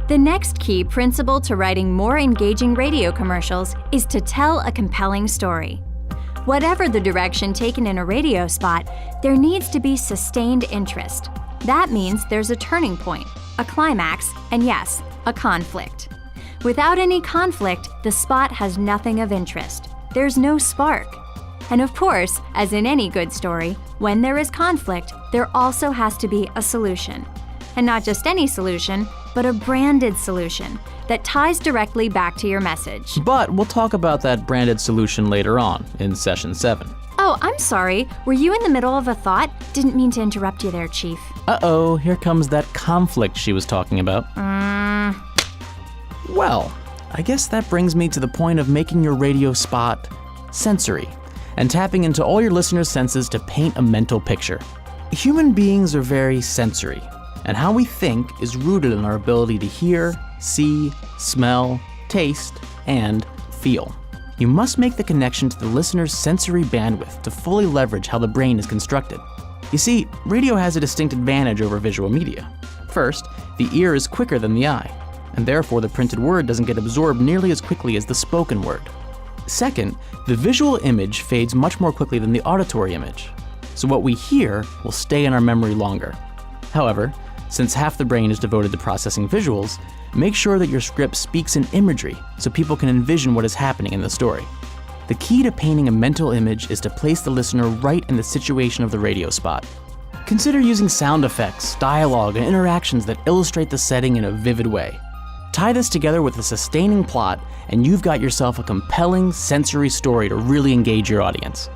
The next key principle to writing more engaging radio commercials is to tell a compelling story. Whatever the direction taken in a radio spot, there needs to be sustained interest. That means there's a turning point, a climax, and yes, a conflict. Without any conflict, the spot has nothing of interest. There's no spark. And of course, as in any good story, when there is conflict, there also has to be a solution. And not just any solution, but a branded solution that ties directly back to your message. But we'll talk about that branded solution later on in Session 7. Oh, I'm sorry. Were you in the middle of a thought? Didn't mean to interrupt you there, Chief. Uh-oh, here comes that conflict she was talking about. Well, I guess that brings me to the point of making your radio spot sensory and tapping into all your listeners' senses to paint a mental picture. Human beings are very sensory, and how we think is rooted in our ability to hear, see, smell, taste, and feel. You must make the connection to the listener's sensory bandwidth to fully leverage how the brain is constructed. You see, radio has a distinct advantage over visual media. First, the ear is quicker than the eye, and therefore the printed word doesn't get absorbed nearly as quickly as the spoken word. Second, the visual image fades much more quickly than the auditory image, so what we hear will stay in our memory longer. However, since half the brain is devoted to processing visuals, make sure that your script speaks in imagery so people can envision what is happening in the story. The key to painting a mental image is to place the listener right in the situation of the radio spot. Consider using sound effects, dialogue, and interactions that illustrate the setting in a vivid way. Tie this together with a sustaining plot, and you've got yourself a compelling sensory story to really engage your audience.